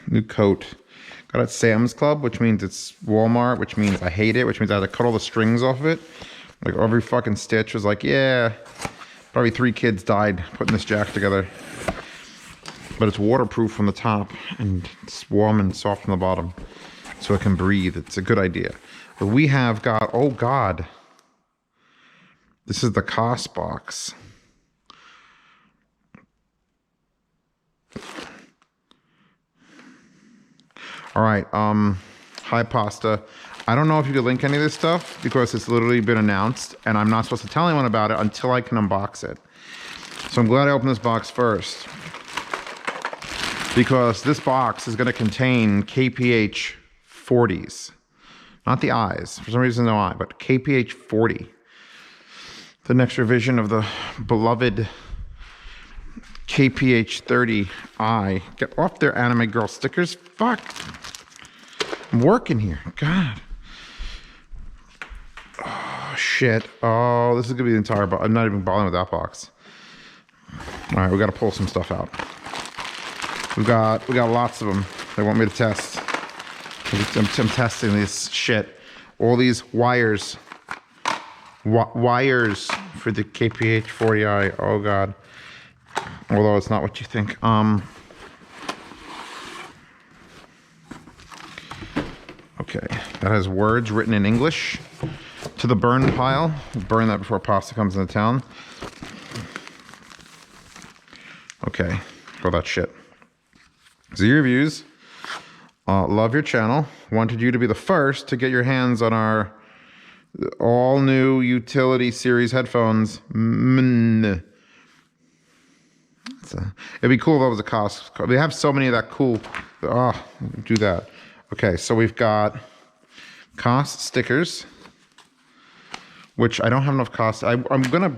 New coat. Got it at Sam's Club, which means it's Walmart, which means I hate it, which means I had to cut all the strings off of it. Like every fucking stitch was like, yeah. Probably 3 kids died putting this jacket together. But it's waterproof from the top and it's warm and soft from the bottom. So it can breathe. It's a good idea. But we have got, oh God. This is the KOSS box. All right, hi Pasta. I don't know if you could link any of this stuff because it's literally been announced and I'm not supposed to tell anyone about it until I can unbox it. So I'm glad I opened this box first because this box is gonna contain KPH40s. Not the eyes, for some reason no eye, but KPH40. The next revision of the beloved KPH30i. Get off their anime girl stickers. Fuck. I'm working here. God. Oh, shit. Oh, this is going to be the entire box. I'm not even bothering with that box. All right, we got to pull some stuff out. We got lots of them. They want me to test. I'm testing this shit. All these wires. Wires for the KPH40i. Oh, God. Although it's not what you think. Okay, that has words written in English. To the burn pile. Burn that before Pasta comes into town. Okay, throw that shit. Z Reviews. Love your channel. Wanted you to be the first to get your hands on our all new utility series headphones. It'd be cool if that was a KOSS. We have so many of that cool. Oh, do that. Okay, so we've got KOSS stickers, which I don't have enough KOSS. I'm just gonna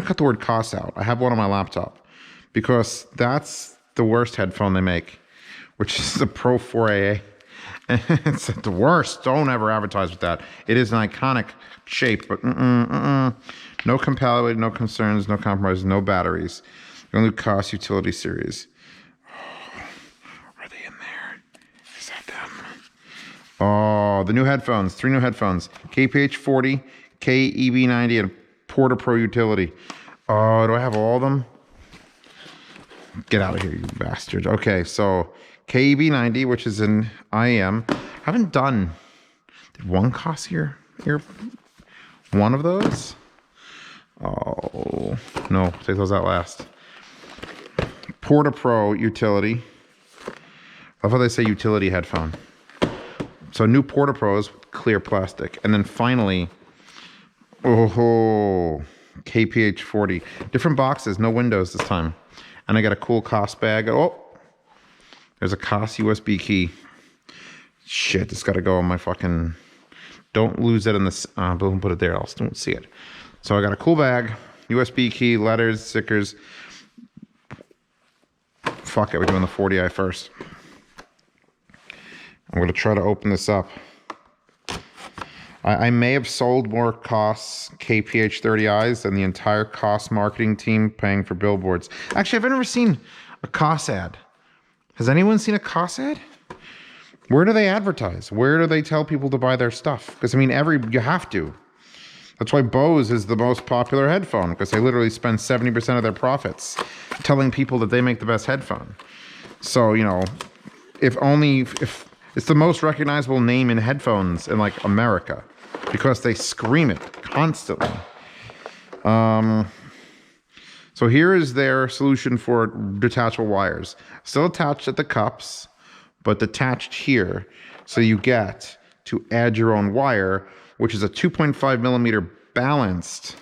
cut the word KOSS out. I have one on my laptop because that's the worst headphone they make, which is the Pro 4AA. It's the worst. Don't ever advertise with that. It is an iconic shape, but no compatibility, no concerns, no compromises, no batteries. The only KOSS utility series. Oh, are they in there? Is that them? Oh, the new headphones. 3 new headphones. KPH40, KEB90, and Porta Pro utility. Oh, do I have all of them? Get out of here, you bastards. Okay, so KEB90, which is an IEM. I haven't done. Did one KOSS here? One of those? Oh, no, take those out last. Porta Pro utility. I love how they say utility headphone. So new Porta Pros, clear plastic. And then finally, oh, KPH40. Different boxes, no windows this time. And I got a cool KOSS bag. Oh, there's a KOSS USB key. Shit, it's got to go on my fucking... Don't lose it in this... Don't put it there, else don't see it. So I got a cool bag, USB key, letters, stickers. Fuck it, we're doing the 40i first. I'm going to try to open this up. I may have sold more KOSS KPH30Is than the entire KOSS marketing team paying for billboards. Actually, I've never seen a KOSS ad. Has anyone seen a KOSS ad? Where do they advertise? Where do they tell people to buy their stuff? Because, I mean, you have to. That's why Bose is the most popular headphone, because they literally spend 70% of their profits telling people that they make the best headphone. So, you know, if it's the most recognizable name in headphones in, like, America, because they scream it constantly. So here is their solution for detachable wires. Still attached at the cups, but detached here. So you get to add your own wire, which is a 2.5 millimeter balanced.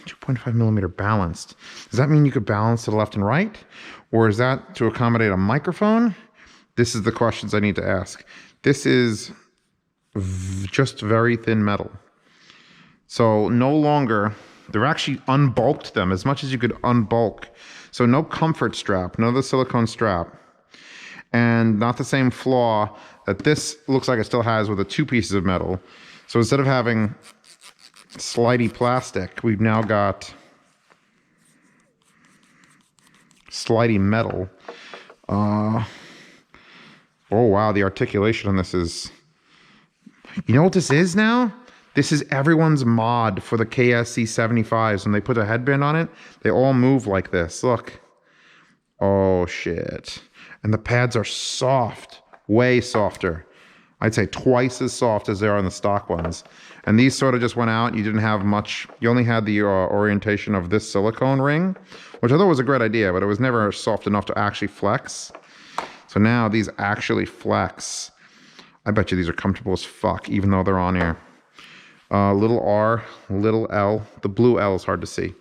2.5 millimeter balanced. Does that mean you could balance to the left and right? Or is that to accommodate a microphone? This is the questions I need to ask. This is just very thin metal. So no longer, they've actually unbulked them as much as you could unbulk. So no comfort strap, no the silicone strap. And not the same flaw that this looks like it still has with the 2 pieces of metal. So instead of having slidey plastic, we've now got slidey metal. Oh wow, the articulation on this is... You know what this is now? This is everyone's mod for the KSC75s. When they put a headband on it, they all move like this. Look. Oh shit. And the pads are soft, way softer. I'd say twice as soft as they are on the stock ones. And these sort of just went out. You didn't have much. You only had the orientation of this silicone ring, which I thought was a great idea, but it was never soft enough to actually flex. So now these actually flex. I bet you these are comfortable as fuck, even though they're on here. Little R, little L. The blue L is hard to see.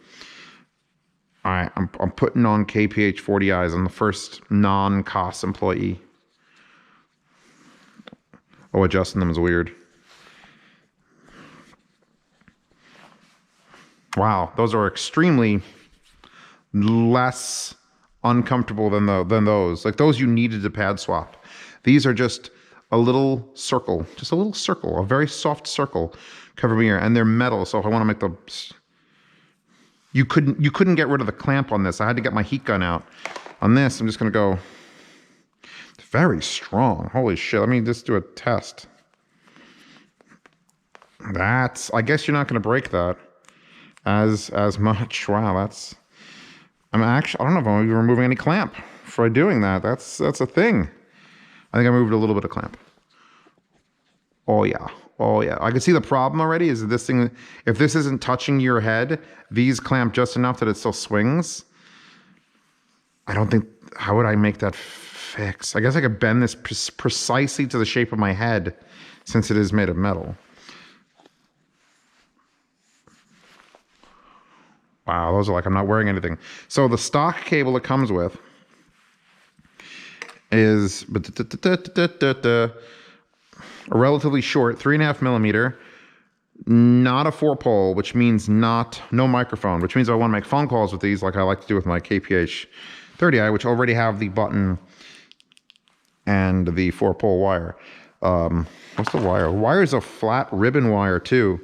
All right, I'm putting on KPH40Is. I'm the first non-KOSS employee. Oh, adjusting them is weird. Wow, those are extremely less uncomfortable than those. Like those you needed to pad swap. These are just a little circle, a very soft circle cover me here, and they're metal. So if I want to make the, you couldn't get rid of the clamp on this. I had to get my heat gun out. On this, I'm just gonna go. It's very strong. Holy shit! Let me just do a test. That's. I guess you're not gonna break that as much. Wow, that's. I don't know if I'm even removing any clamp for doing that. That's a thing. I think I moved a little bit of clamp. Oh yeah. Oh yeah. I can see the problem already is that this thing, if this isn't touching your head, these clamp just enough that it still swings. I don't think, how would I make that fix? I guess I could bend this precisely to the shape of my head since it is made of metal. Wow, those are like, I'm not wearing anything. So the stock cable it comes with is a relatively short 3.5 millimeter, not a 4-pole, which means no microphone, which means I want to make phone calls with these like I like to do with my KPH40i, which already have the button and the 4-pole wire. What's the wire? The wire is a flat ribbon wire too,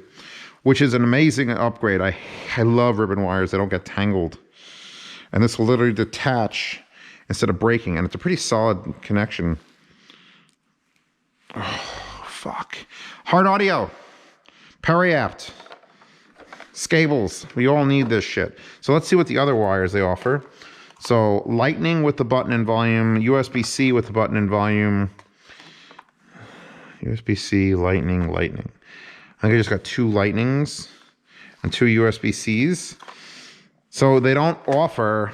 which is an amazing upgrade. I love ribbon wires. They don't get tangled. And this will literally detach instead of breaking, and it's a pretty solid connection. Oh, fuck. Hard audio. Periapt. Scables. We all need this shit. So let's see what the other wires they offer. So lightning with the button and volume, USB-C with the button and volume. USB-C, lightning. I think I just got 2 lightnings and 2 USB-Cs. So they don't offer...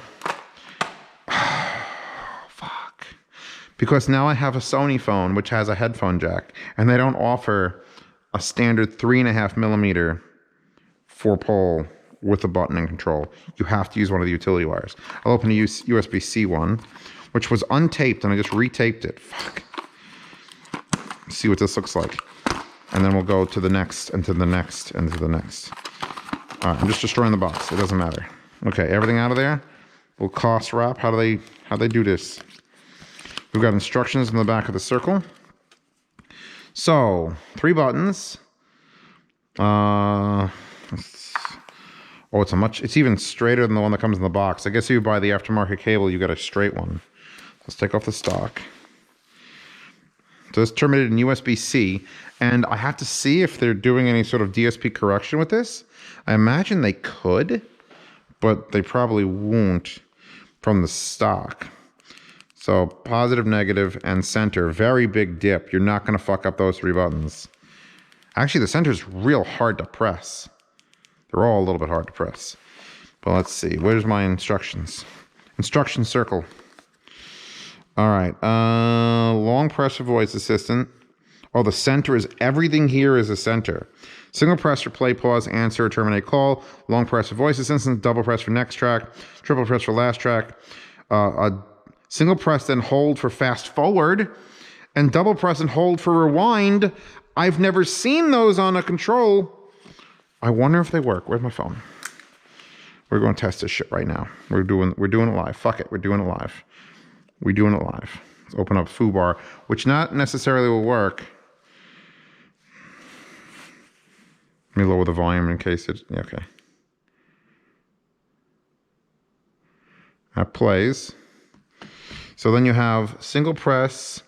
Fuck. Because now I have a Sony phone, which has a headphone jack, and they don't offer a standard 3.5 millimeter 4-pole with a button and control. You have to use one of the utility wires. I'll open a USB-C one, which was untaped, and I just retaped it. Fuck. See what this looks like. And then we'll go to the next, and to the next, and to the next. All right, I'm just destroying the box. It doesn't matter. Okay, everything out of there. We'll KOSS wrap. How do they do this? We've got instructions in the back of the circle. So 3 buttons. It's even straighter than the one that comes in the box. I guess if you buy the aftermarket cable, you got a straight one. Let's take off the stock. So it's terminated in USB-C, and I have to see if they're doing any sort of DSP correction with this. I imagine they could, but they probably won't from the stock. So positive, negative, and center. Very big dip. You're not going to fuck up those 3 buttons. Actually, the center is real hard to press. They're all a little bit hard to press. But let's see. Where's my instructions? Instruction circle. All right. Long press for voice assistant. Oh, the center is, everything here is a center. Single press for play, pause, answer, terminate call. Long press for voice assistant. Double press for next track. Triple press for last track. A single press then hold for fast forward. And double press and hold for rewind. I've never seen those on a control. I wonder if they work. Where's my phone? We're going to test this shit right now. We're doing it live. Fuck it. We're doing it live. Let's open up foobar, which not necessarily will work. Let me lower the volume in case it... Yeah, okay. That plays. So then you have single press.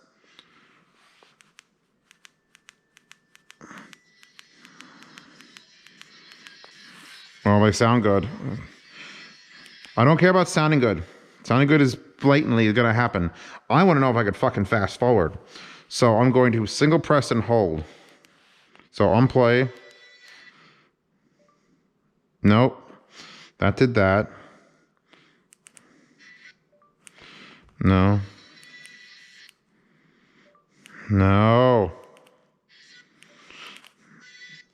Oh, they sound good. I don't care about sounding good. Sounding good is blatantly going to happen. I want to know if I could fucking fast forward. So I'm going to single press and hold. So unplay. Nope. That did that. No. No.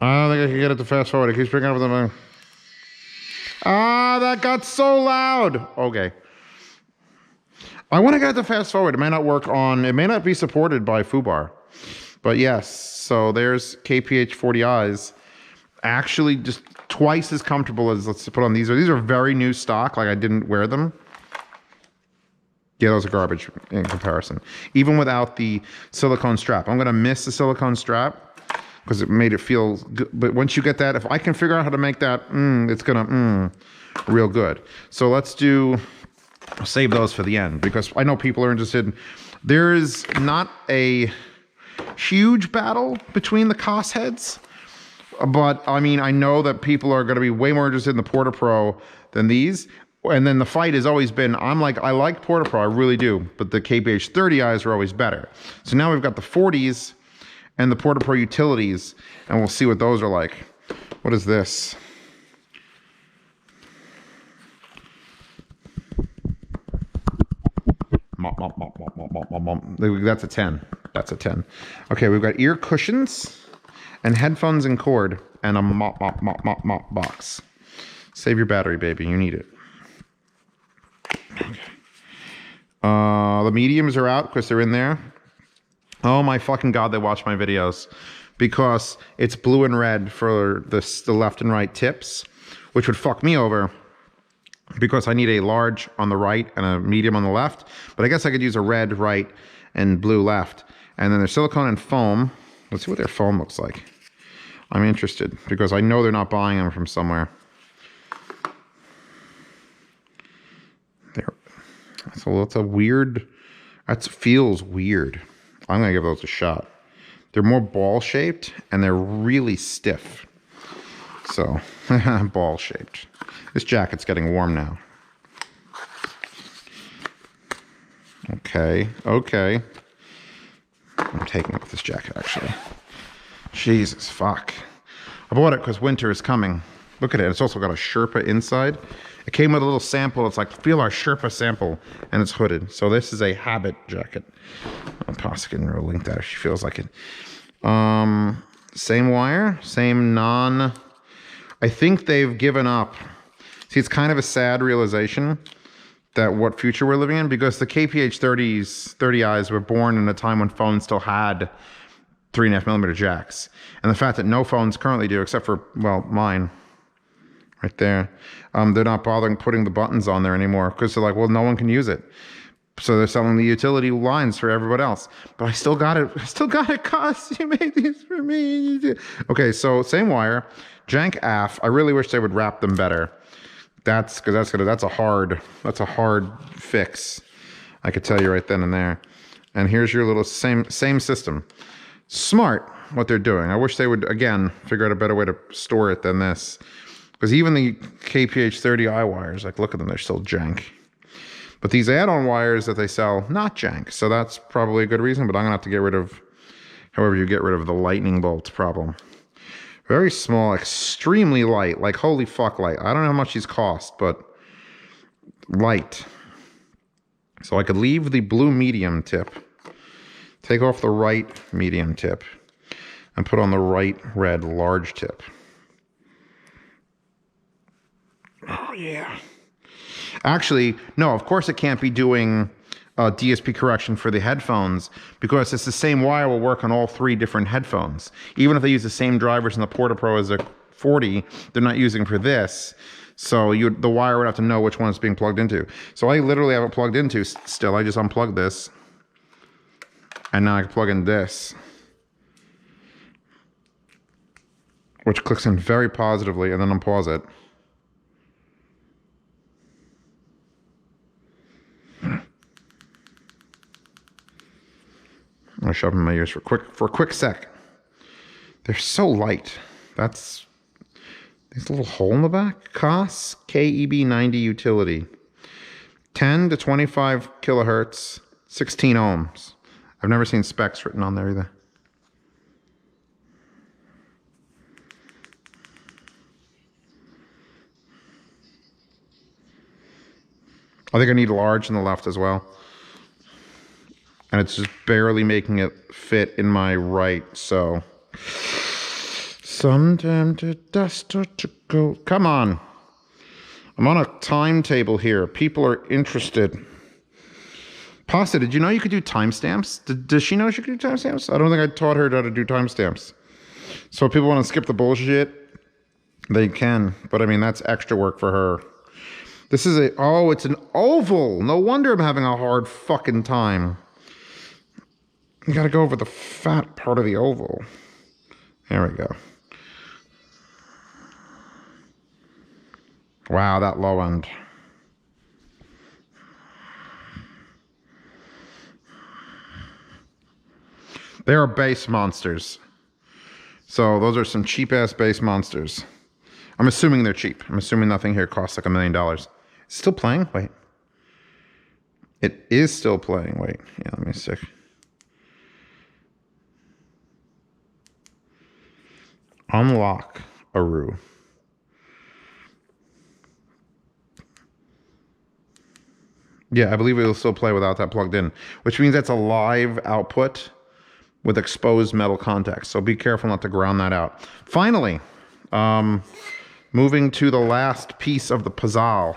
I don't think I can get it to fast forward. It keeps picking up the... Ah, that got so loud. Okay. I want to get it to fast forward. It may not work on... It may not be supported by FUBAR. But yes, so there's KPH40Is. Actually just twice as comfortable as, let's put on these. These are very new stock. Like I didn't wear them. Yeah, those are garbage in comparison. Even without the silicone strap. I'm going to miss the silicone strap because it made it feel good. But once you get that, if I can figure out how to make that, it's going to, real good. So let's save those for the end because I know people are interested. There is not a huge battle between the KOSS heads. But, I mean, I know that people are going to be way more interested in the Porta Pro than these. And then the fight has always been, I like Porta Pro, I really do. But the KPH30Is are always better. So now we've got the 40s and the Porta Pro utilities. And we'll see what those are like. What is this? That's a 10. That's a 10. Okay, we've got ear cushions and headphones and cord and a mop box. Save your battery, baby. You need it. Okay. The mediums are out because they're in there. Oh my fucking God, they watch my videos because it's blue and red for the left and right tips, which would fuck me over because I need a large on the right and a medium on the left. But I guess I could use a red right and blue left. And then there's silicone and foam. Let's see what their foam looks like. I'm interested because I know they're not buying them from somewhere. That's a weird, that feels weird. I'm gonna give those a shot. They're more ball shaped and they're really stiff. So, ball shaped. This jacket's getting warm now. Okay. I'm taking off this jacket actually. Jesus, fuck. I bought it because winter is coming. Look at it, it's also got a Sherpa inside. It came with a little sample. It's like, feel our Sherpa sample, and it's hooded. So this is a Habit jacket. Pasta can link that if she feels like it. Same wire, same non. I think they've given up. See, it's kind of a sad realization that what future we're living in, because the KPH30Is were born in a time when phones still had 3.5mm jacks. And the fact that no phones currently do, except for, well, mine. Right there. They're not bothering putting the buttons on there anymore because they're like, well, no one can use it. So they're selling the utility lines for everybody else. But I still got it. KOSS. You made these for me. Okay, so same wire. Jank AF. I really wish they would wrap them better. That's a hard fix. I could tell you right then and there. And here's your little same system. Smart what they're doing. I wish they would again figure out a better way to store it than this. Because even the KPH30i wires, like look at them, they're still jank. But these add-on wires that they sell, not jank. So that's probably a good reason, but I'm gonna have to get rid of, however you get rid of the lightning bolt problem. Very small, extremely light, like holy fuck light. I don't know how much these cost, but light. So I could leave the blue medium tip, take off the right medium tip, and put on the right red large tip. Oh, yeah. Actually, no, of course it can't be doing DSP correction for the headphones because it's the same wire will work on all 3 different headphones. Even if they use the same drivers in the Porta Pro as a 40, they're not using for this. So the wire would have to know which one it's being plugged into. So I literally have it plugged into still. I just unplugged this. And now I can plug in this. Which clicks in very positively and then unpause it. I'll shove them in my ears for a quick sec. They're so light. That's this little hole in the back. KOSS KEB90 utility. 10 to 25 kilohertz, 16 ohms. I've never seen specs written on there either. I think I need a large in the left as well. And it's just barely making it fit in my right, so. Sometime to dust or to go. Come on. I'm on a timetable here. People are interested. Pasta, did you know you could do timestamps? Does she know she could do timestamps? I don't think I taught her how to do timestamps. So if people want to skip the bullshit, they can. But I mean, that's extra work for her. This is it's an oval. No wonder I'm having a hard fucking time. You gotta go over the fat part of the oval. There we go. Wow, that low end. They are base monsters. So those are some cheap ass base monsters. I'm assuming they're cheap. I'm assuming nothing here costs like $1 million. It's still playing? Wait. It is still playing. Wait. Yeah, let me see. Unlock Aru. Yeah, I believe it will still play without that plugged in, which means that's a live output with exposed metal contacts. So be careful not to ground that out. Finally, moving to the last piece of the puzzle.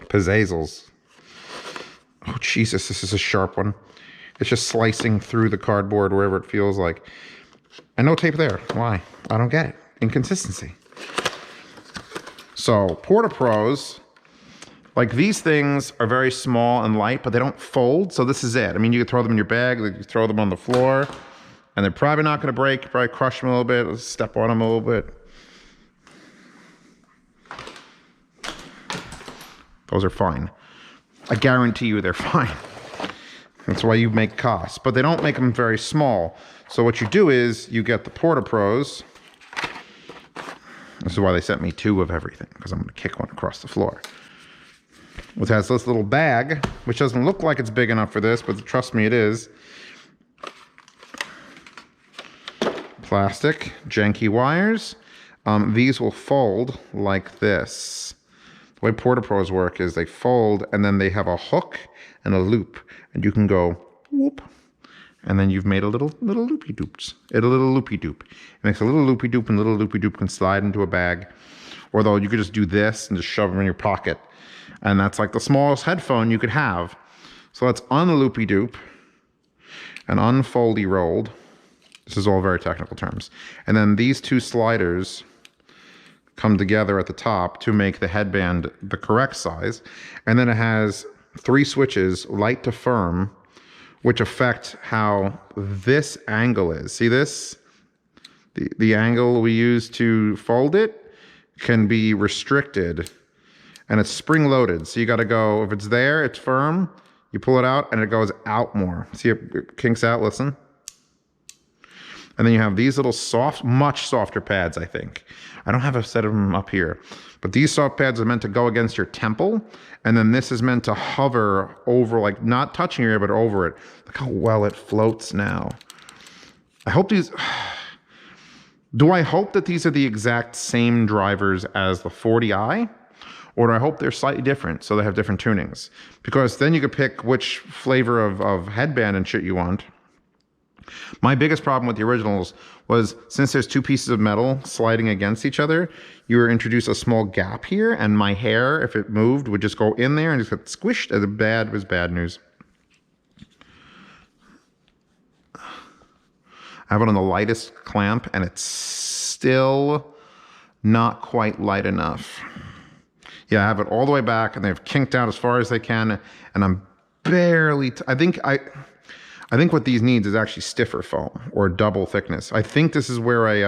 Pizzazles. Oh, Jesus, this is a sharp one. It's just slicing through the cardboard wherever it feels like. And no tape there. Why? I don't get it. Inconsistency. So, Porta Pros, like these things are very small and light, but they don't fold. So this is it. I mean, you could throw them in your bag, you could throw them on the floor, and they're probably not going to break. You probably crush them a little bit, step on them a little bit. Those are fine. I guarantee you they're fine. That's why you make KOSS. But they don't make them very small. So what you do is you get the Porta Pros. This is why they sent me 2 of everything, because I'm going to kick one across the floor. Which has this little bag, which doesn't look like it's big enough for this, but trust me, it is. Plastic, janky wires. These will fold like this. The way Porta Pros work is they fold, and then they have a hook and a loop, and you can go whoop, and then you've made a little loopy doops. A little loopy doop. It makes a little loopy doop, and little loopy doop can slide into a bag. Or though you could just do this and just shove them in your pocket. And that's like the smallest headphone you could have. So let's unloopy doop and unfoldy rolled. This is all very technical terms. And then these 2 sliders come together at the top to make the headband the correct size. And then it has 3 switches, light to firm, which affect how this angle is. See this? The angle we use to fold it can be restricted. And it's spring-loaded, so you got to go, if it's there, it's firm, you pull it out, and it goes out more. See, it kinks out, listen. And then you have these little soft, much softer pads, I think. I don't have a set of them up here. But these soft pads are meant to go against your temple, and then this is meant to hover over, like, not touching your ear, but over it. Look how well it floats now. I hope these... Do I hope that these are the exact same drivers as the 40i? Or do I hope they're slightly different, so they have different tunings? Because then you could pick which flavor of headband and shit you want. My biggest problem with the originals was, since there's 2 pieces of metal sliding against each other, you were introduced a small gap here, and my hair, if it moved, would just go in there and just get squished. It was bad news. I have it on the lightest clamp, and it's still not quite light enough. Yeah, I have it all the way back, and they've kinked out as far as they can, and I'm barely... I think what these needs is actually stiffer foam, or double thickness. I think this is where a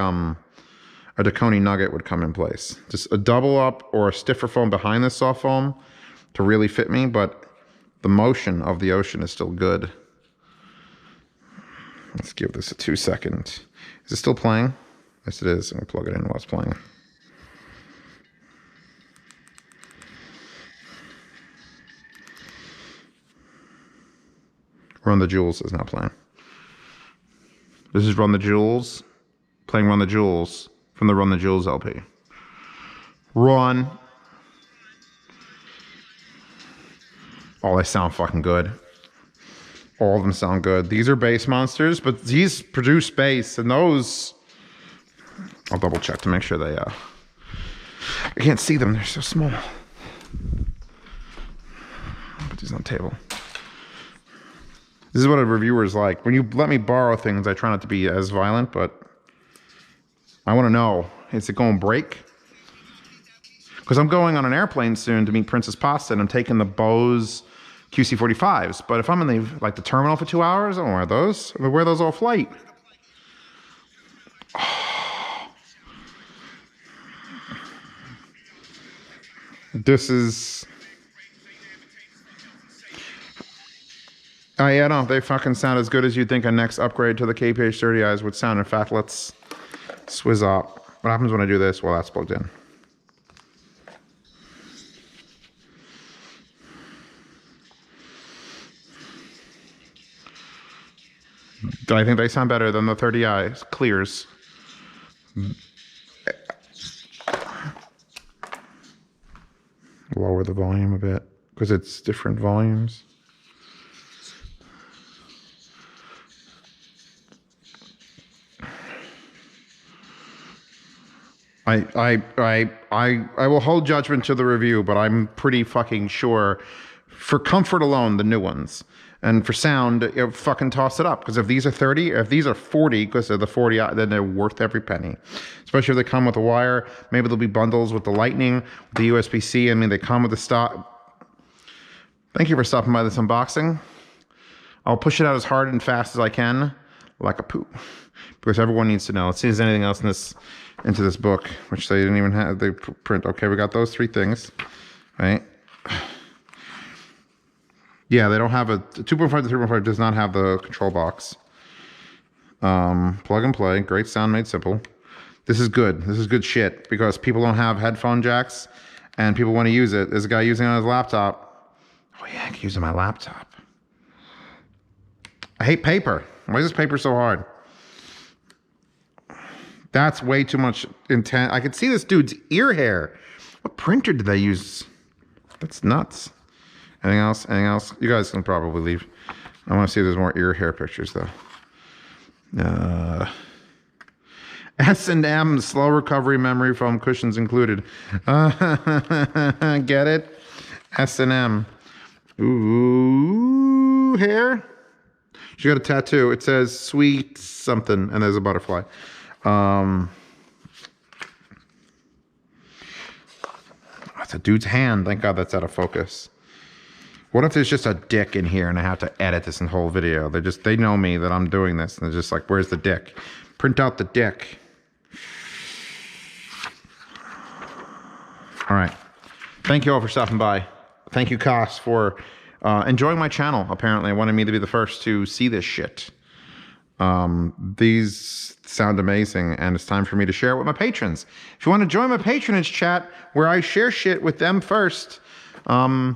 Dakoni nugget would come in place. Just a double up or a stiffer foam behind this soft foam to really fit me, but the motion of the ocean is still good. Let's give this a 2-second. Is it still playing? Yes, it is. I'm gonna plug it in while it's playing. Run the Jewels is not playing. This is Run the Jewels, playing Run the Jewels from the Run the Jewels LP. Run. Oh, they sound fucking good. All of them sound good. These are bass monsters, but these produce bass, and those... I'll double check to make sure they... I can't see them, they're so small. I'll put these on the table. This is what a reviewer is like. When you let me borrow things, I try not to be as violent, but I want to know, is it going to break? Because I'm going on an airplane soon to meet Princess Pasta, and I'm taking the Bose QC45s. But if I'm in the terminal for 2 hours, I don't wear those. I wear those all flight. Oh. This is... yeah, no, they fucking sound as good as you'd think a next upgrade to the KPH30Is would sound. In fact, let's swizz up. What happens when I do this? Well, that's plugged in. Do I think they sound better than the 30i clears? Lower the volume a bit because it's different volumes. I will hold judgment to the review, but I'm pretty fucking sure for comfort alone, the new ones. And for sound, fucking toss it up. Because if these are 30, if these are 40, because they're the 40, then they're worth every penny. Especially if they come with a wire. Maybe there'll be bundles with the Lightning, the USB-C. I mean, they come with the stock. Thank you for stopping by this unboxing. I'll push it out as hard and fast as I can, like a poop. Because everyone needs to know. Let's see if there's anything else in into this book, which they didn't even have. They print. Okay, we got those 3 things, right? Yeah, they don't have a 2.5 to 3.5 does not have the control box. Plug and play, great sound made simple. This is good. This is good shit because people don't have headphone jacks and people want to use it. There's a guy using it on his laptop. Oh yeah, I can use it on my laptop. I hate paper. Why is this paper so hard? That's way too much intent. I could see this dude's ear hair. What printer did they use? That's nuts. Anything else? Anything else? You guys can probably leave. I want to see if there's more ear hair pictures though. S&M slow recovery memory foam cushions included. Get it? S&M. Ooh, hair. She got a tattoo. It says sweet something, and there's a butterfly. That's a dude's hand. Thank God that's out of focus. What if there's just a dick in here and I have to edit this in whole video? They know me that I'm doing this, and they're just like, where's the dick? Print out the dick. All right. Thank you all for stopping by. Thank you, KOSS, for enjoying my channel. Apparently, I wanted me to be the first to see this shit. These sound amazing, and it's time for me to share it with my patrons. If you want to join my patronage chat, where I share shit with them first, $10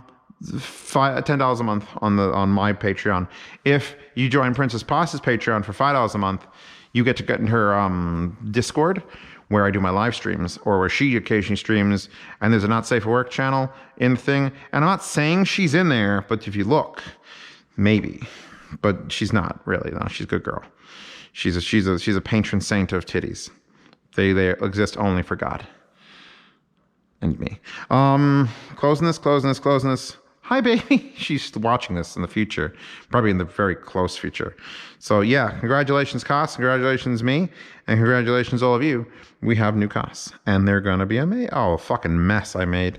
a month on my Patreon. If you join Princess Pasta's Patreon for $5 a month, you get to get in her Discord, where I do my live streams, or where she occasionally streams, and there's a Not Safe for Work channel in the thing. And I'm not saying she's in there, but if you look, maybe. But she's not really. No, she's a good girl. She's a patron saint of titties. They exist only for God and me. Closing this. Hi, baby. She's watching this in the future, probably in the very close future. So yeah, congratulations, KOSS. Congratulations, me, and congratulations, all of you. We have new KOSS, and they're gonna be amazing. Oh, fucking mess I made.